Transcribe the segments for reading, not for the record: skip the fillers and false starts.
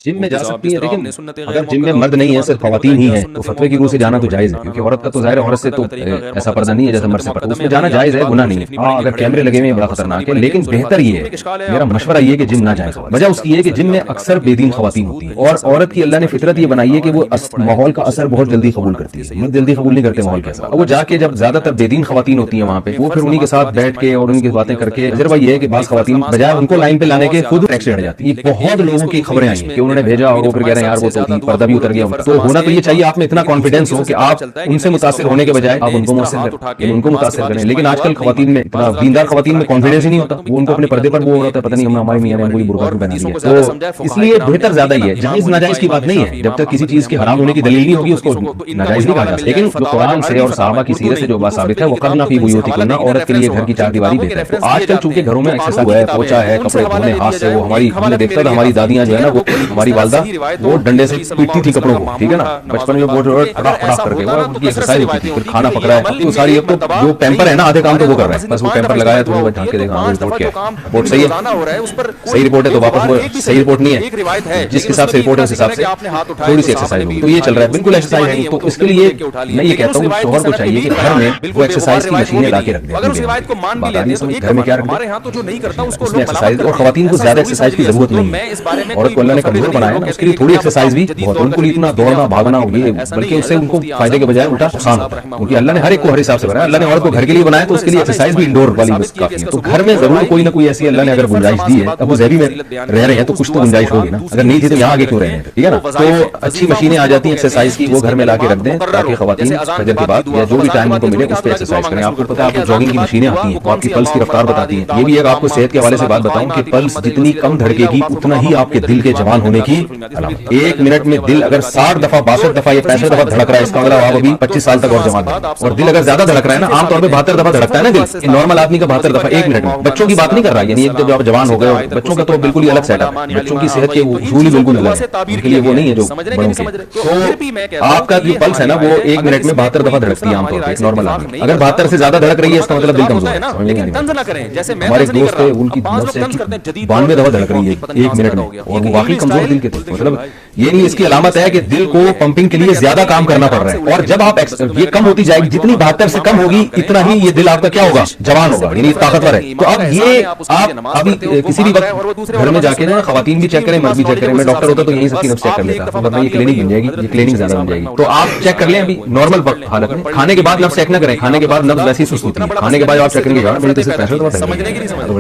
Gym में जा सकती है, लेकिन अगर जिम में मर्द नहीं है, सिर्फ खवातीन ही है, तो फतवे की रूह से जाना तो जायज़ है, क्योंकि औरत का तो ज़ाहिर है औरत से तो ऐसा पर्दा नहीं है जैसे मर्द से पर्दा, उसमें जाना जायज़ है, गुनाह नहीं है। हाँ, अगर कैमरे लगे हुए हैं बड़ा खतरनाक है, लेकिन बेहतर ये है, मेरा मशवरा ये है कि जिम ना जाए। वजह उसकी है कि जिम में अक्सर बेदीन खवातीन होती है, और औरत की अल्लाह ने फितरत ये बनाई है कि वो माहौल का असर बहुत जल्दी कबूल करती है, मर्द जल्दी कबूल नहीं करते माहौल के असर। वो जाके जब ज्यादातर बेदीन खवातीन होती है वहाँ पे, वो फिर उन्हीं के साथ बैठ के और उनकी बातें करके, तजर्बा ये है कि बाज़ खवातीन बजाय उनको लाइन पे लाने के खुद ट्रैक से हट जाती है। बहुत लोगों की खबरें आई हैं कि उन्होंने भेजा और वो फिर कह रहे हैं यार वो तो पर्दा भी उतर गया उनका। तो होना तो ये चाहिए आप में इतना कॉन्फिडेंस हो कि आप उनसे मुतासिर होने के बजाय आप उनको मुतासिर करें। लेकिन आजकल खवातीन में इतना दीनदार खवातीन में कॉन्फिडेंस ही नहीं होता, वो उनको अपने पर्दे पर वो हो रहा है, पता नहीं हमने हमारी मियां ने कोई बुर्का पहना दिया। तो इसलिए बेहतर ज्यादा ही है, जायज नाजायज की बात नहीं है, जब तक किसी चीज के हराम होने की दलील नहीं होगी उसको नाजायज नहीं कहा जा सकता। लेकिन जो कुरान से और सहाबा की सीरत से जो बात साबित है वो करना फी बुयूतिकुन्ना, औरत के लिए घर की चारदीवारी बेहतर है। तो आजकल चूंकि घरों में एक्सरसाइज है, पोछा है, कपड़े धोने हाथ से, वो हमारी हमने देखता था हमारी दादियां जो है ना, वो हमारी वालदा वो डंडे से पीटती थी कपड़ों को, ठीक है ना, बचपन में वो फटाक फटाक करके वो उनकी एक्सरसाइज होती थी। फिर खाना पक रहा है तो सारी अब तो जो पैम्पर है ना आधे काम तो वो कर रहा है, बस वो पैम्पर लगाया थोड़ी बहुत ढांक के देखा रिपोर्ट क्या है, रिपोर्ट सही है, सही रिपोर्ट है तो वापस वो सही रिपोर्ट नहीं है, जिस हिसाब से रिपोर्ट है उस हिसाब से थोड़ी सी एक्सरसाइज होगी, तो ये चल रहा है, बिल्कुल एक्सरसाइज है। तो इसके लिए मैं ये कहता हूँ शोहर को चाहिए कि घर में वो एक्सरसाइज की मशीनें ला के रख दे। घर में क्या रख दे उसमें एक्सरसाइज, और खवातीन को ज्यादा एक्सरसाइज की जरूरत नहीं है, औरत को अल्लाह ने कमजोर बनाया ना, उसके लिए थोड़ी एक्सरसाइज भी बहुत, उनको इतना दौड़ना भागना होगी, बल्कि उससे उनको फायदे के बजाय उल्टा नुकसान होता है, क्योंकि अल्लाह ने हर एक को हर हिसाब से बनाया। अल्लाह ने औरत को घर के लिए बनाया तो उसके लिए एक्सरसाइज भी इंडोर वाली काफी है। तो घर में जरूर कोई ना कोई ऐसी अल्लाह ने अगर गुंजाइश दी है, अब वो ज़हरी में रह रहे हैं तो कुछ तो गुंजाइश होगी ना, अगर नहीं थी तो यहाँ आगे क्यों रहे हैं, ठीक है ना। तो अच्छी मशीनें आ जाती हैं एक्सरसाइज की, वो घर में लाके रख दें ताकि खवातीन फजर के बाद या जो भी टाइम उनको मिले उस पर एक्सरसाइज करें। आपको पता है आपको जॉगिंग की मशीनें आती हैं, आपकी पल्स की रफ्तार बताती हैं। ये भी एक आपको सेहत के हवाले से बात बताऊं कि पल्स जितनी कम धड़केगी उतना ही आपके दिल के जवान होने की अलामत। एक मिनट में दिल अगर 60 दफा 62 दफा या 65 दफा धड़क रहा है, इसका मतलब आप अभी 25 साल तक और जवान हैं। और दिल अगर ज्यादा धड़क रहा है ना, आमतौर पे 72 दफा धड़कता है ना दिल, नॉर्मल आदमी का 72 दफा एक मिनट में। बच्चों की बात नहीं कर रहा, यानी जब आप जवान हो गए, बच्चों का तो बिल्कुल ही अलग सेटअप है, बच्चों की सेहत के उसूल ही बिल्कुल अलग है, उनके लिए वो नहीं है जो बड़ों के। तो आपका जो पल्स है ना वो एक मिनट में 72 दफा धड़कती है आमतौर पर नॉर्मल आदमी। अगर 72 से ज्यादा धड़क रही है इसका मतलब दिल कमजोर है, समझ नहीं आ रही। हमारे एक दोस्त है उनकी 92 दफा धड़क रही है एक मिनट में, और वो वाकई कमजोर दिल के थे। मतलब ये नहीं, इसकी अलामत है कि दिल को पंपिंग के लिए ज्यादा काम करना पड़ रहा है, और जब आप ये कम होती जाएगी, जितनी 72 से कम होगी इतना ही ये दिल आपका क्या होगा, जवान होगा, यानी ताकतवर है। तो अब ये आप अभी किसी भी वक्त घर में जाके ना खवातीन भी चेक करें, मर्द भी चेक करें। मैं डॉक्टर होता तो यही सबकी नब्ज चेक कर लेता, मतलब ये क्लिनिक बन जाएगी, ये क्लिनिक ज्यादा बन जाएगी। तो आप चेक कर लें अभी नॉर्मल हालत में, खाने के बाद नब्ज चेक ना करें, खाने के बाद नब्ज वैसी सुस्त होती है, खाने के बाद आप चेक करेंगे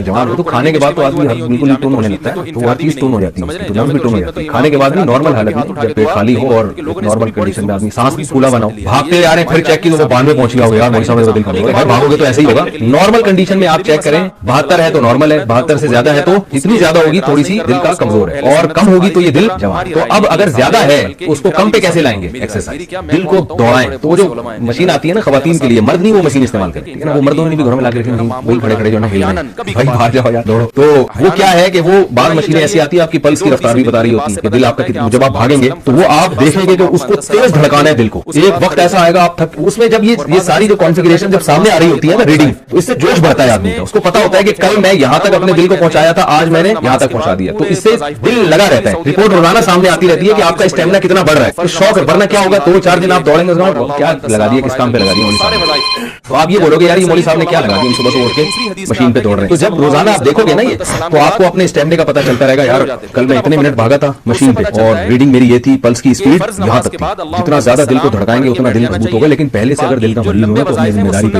जवान हो, तो खाने के बाद तो आदमी बिल्कुल टोन होने लगता है, तो हर चीज टोन हो जाती है, तो नब्ज भी टोन हो जाती है। खाने के बाद नॉर्मल हालत में जब पेट खाली हो और नॉर्मल कंडीशन में आदमी सांस भी फूला बनाओ, भागते आ रहे हैं फिर चेक की तो 92 पहुंच गया होगा यार, मोई साहब दिल कमजोर है, भागोगे तो ऐसे ही होगा। नॉर्मल कंडीशन में आप चेक करें 72 है तो नॉर्मल है, 72 से ज्यादा है तो इतनी ज्यादा होगी थोड़ी सी दिल का कमजोर है, और कम होगी तो ये दिल जवान। तो अब अगर ज्यादा है उसको कम पे कैसे लाएंगे, एक्सरसाइज, दिल को दौड़ाएं। तो जो मशीन आती है ना खवातीन के लिए, मर्द नहीं वो मशीन इस्तेमाल करती है ना, वो मर्दों ने भी घरों में लाके रखी, वही खड़े खड़े जो ना हिल भाई बाहर जाओ यार दौड़ो। तो वो क्या है कि वो बाद मशीनें ऐसी आती है आपकी पल्स की रफ्तार भी बता रही होती है कि दिल आपका कितना, जब आप भागेंगे तो वो आप देखेंगे कि उसको तेज धड़काना है दिल को। एक वक्त ऐसा आएगा आप थक, उसमें जब ये सारी जो कॉन्फ़िगरेशन जब सामने आ रही होती है ना रीडिंग, तो इससे जोश बढ़ता है आदमी का, उसको पता होता है कि कल मैं यहां तक अपने दिल को पहुंचाया था, आज मैंने यहां तक पहुंचा दिया। तो इससे दिल लगा रहता है, रिपोर्ट रोजाना सामने आती रहती है कि आपका स्टेमिना कितना बढ़ रहा है। तो शौक वरना क्या होगा, 2-4 दिन आप दौड़ेंगे क्या लगा दिया, किस काम पे लगा दिया, तो आप ये बोलोगे यार ये मौलवी साहब ने क्या लगा दिया, सुबह से उठ के मशीन पे दौड़ रहे हैं। तो जब रोजाना आप देखोगे ना ये, तो आपको अपने स्टेमिना का पता चलता रहेगा, यार कल मैं इतने मिनट भागा था मशीन पे और रीडिंग मेरी ये थी, पल्स की स्पीड यहाँ तक थी। जितना ज्यादा दिल को धड़काएंगे उतना दिल मजबूत होगा, लेकिन पहले से अगर दिल का मरीज होगा तो अपनी जिम्मेदारी पे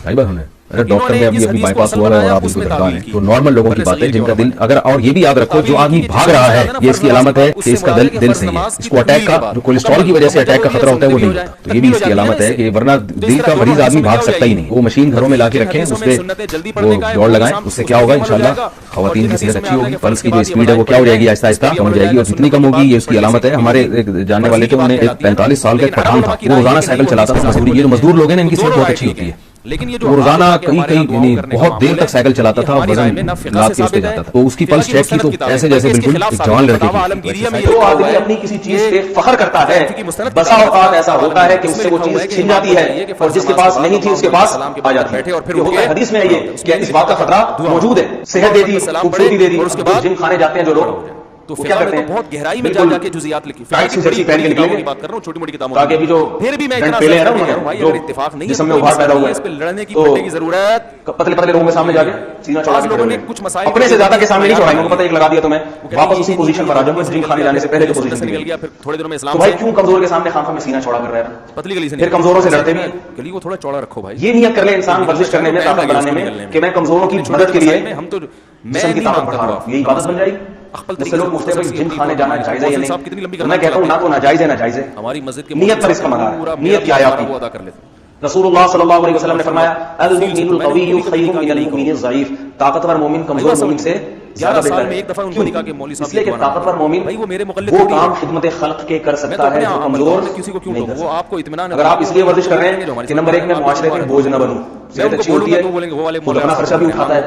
सही बात होना। अरे डॉक्टर ने अभी बाईपास हुआ है और आप उसको धड़का हैं, तो नॉर्मल लोगों की बात है जिनका दिल अगर, और ये भी याद रखो जो आदमी भाग रहा है ये इसकी अलामत है कि इसका दिल सही है, इसको अटैक का जो कोलेस्ट्रॉल की वजह से अटैक का खतरा होता है वो नहीं होता, तो ये भी इसकी अलामत है कि वरना दिल का मरीज आदमी भाग सकता ही नहीं। वो मशीन घरों में लाके रखें, उसपे वो दौड़ लगाएं, उससे क्या होगा इंशाल्लाह खवातीन की सेहत अच्छी होगी, पल्स की जो स्पीड है वो क्या हो जाएगी, आहिस्ता आहिस्ता कम हो जाएगी, और जितनी कम होगी ये उसकी अलामत है। हमारे जानने वाले थे, उन्हें 45 साल का एक पठान था, वो रोजाना साइकिल चलाता था मजदूरी, ये जो मजदूर लोग हैं इनकी सेहत बहुत अच्छी होती है, लेकिन ये जो रोजाना कहीं यानी बहुत देर तक साइकिल चलाता था, वजन लाद के उसके जाता था, तो उसकी पल्स चेक की तो ऐसे जैसे बिल्कुल एक जवान लड़के की। जो आदमी अपनी किसी चीज पे फख्र करता है, बसा औकात ऐसा होता है कि उससे वो चीज छिन जाती है और जिसके पास नहीं थी उसके पास आ जाती है। हदीस में ये कि इस बात का खतरा मौजूद है, सेहत दे दी, खूबसूरती दे दी, जिम खाने जाते हैं जो लोग, تو کیا کرتے ہیں بہت گہرائی میں جا کے جزیات لکھی ٹائٹ سی جرسی پہن کے نکلیں گے، بات کر رہا ہوں چھوٹی موٹی کتابوں تاکہ ابھی جو پھر بھی میں ڈنڈ اتنا پیلے ہیں نا بھائی انہوں نے اگر اتفاق نہیں جسم میں ابھار پیدا ہوا اس پہ لڑنے کی تو پڑنے کی ضرورت پتلے پتلے لوگوں کے سامنے جا کے سینہ چوڑا کے لوگوں نے کھڑے کچھ ہوئے مسائل اپنے سے زیادہ کے سامنے نہیں چڑھائیں گے، پتہ ایک لگا دیا تو میں واپس اسی پوزیشن پر آ جاؤں گا جن کھانے جانے سے پہلے جو پوزیشن نکل تھی گیا پھر تھوڑے دنوں میں تو اسلام بھائی کیوں کمزور کے سامنے خام میں سینہ چوڑا کر رہا ہے، پتلی گلی سے پھر کمزوروں سے لڑتے بھی ہیں، گلی کو تھوڑا چوڑا رکھو بھائی، یہ نیت کر لے انسان ورزش کرنے میں طاقت بنانے میں کہ میں کمزوروں کی مدد کے لیے ہم تو جسم کی طاقت بڑھا رہا ہوں، یہ عبادت بن جائے گی۔ مجھ سے لوگ پوچھتے ہیں بھائی جم کھانے جانا جائز ہے یا نہیں، میں کہتا ہوں نہ تو ناجائز ہے نہ جائز ہے، ہماری مسجد کے نیت پر اس کا مدار ہے، نیت کیا ہے آپ کی؟ ادا کر لیتے رسول اللہ صلی اللہ علیہ وسلم نے فرمایا المؤمن القوی خیر من المؤمن الضعیف، طاقتور مومن کمزور مومن سے زیادہ بہتر ہے۔ ایک دفعہ ان کو دکھا کہ مولوی صاحب اس لیے کہ طاقتور مومن بھائی وہ میرے مقلد وہ کام خدمت خلق کے کر سکتا ہے جو کمزور کسی کو کیوں نہیں کر وہ سکتا۔ آپ کو اطمینان اگر آپ اس لیے ورزش کر رہے ہیں کہ نمبر ایک میں معاشرے میں بوجھ نہ بنوں، صحت اچھی ہوتی ہے، خود اپنا خرچہ بھی اٹھاتا ہے،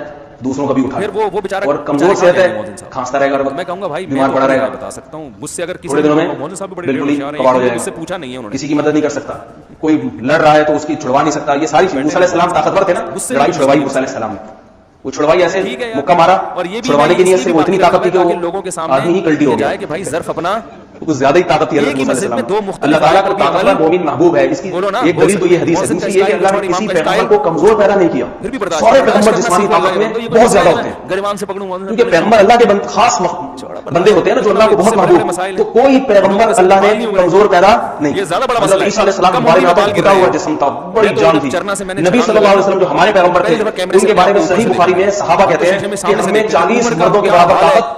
دوسروں کا بھی اٹھاتا ہے، وہ بیچارہ اور کمزور صحت ہے کھانستا رہے گا، میں کہوں گا بھائی بیمار پڑا رہے گا، بتا سکتا ہوں مجھ سے اگر کسی تھوڑے دنوں میں مولوی صاحب بڑے بالکل ہی ہوشیار کباڑ ہو ہیں جائے مجھ سے گا، پوچھا نہیں ہے انہوں نے، کسی کی مدد نہیں کر سکتا، کوئی لڑ رہا ہے تو اس کی چھڑوا نہیں سکتا، یہ ساری چیز موسیٰ علیہ السلام طاقتور تھے نا، لڑائی چھڑوائی موسیٰ علیہ السلام نے، وہ چھڑوائی ایسے مکہ مارا، چھڑوانے کی نیت سے وہ اتنی طاقت تھی کہ وہ لوگوں کے آدمی ہی کلٹی ہو گیا کہ بھائی ظرف اپنا کچھ زیادہ ہی طاقت تھی اللہ تعالیٰ کو طاقتور مومن محبوب ہے۔ اس کی ایک دلیل تو یہ حدیث ہے، دوسری یہ کہ اللہ نے کسی پیغمبر کو کمزور پیدا نہیں کیا، سارے پیغمبر جسمانی طاقت میں بہت زیادہ ہوتے ہیں، گریبان سے پکڑوں کیونکہ پیغمبر اللہ کے خاص بندے ہوتے ہیں نا جو اللہ کو بہت محبوب، تو کوئی پیغمبر اللہ نے کمزور پیدا نہیں کیا۔ حضرت عیسیٰ علیہ السلام کے بارے میں گھٹا ہوا جسم تھا، بڑی جان تھی، نبی صلی اللہ علیہ وسلم جو ہمارے پیغمبر تھے ان کے بارے میں صحیح بخاری میں صحابہ کہتے ہیں کہ ہم میں 40 مردوں کے برابر طاقت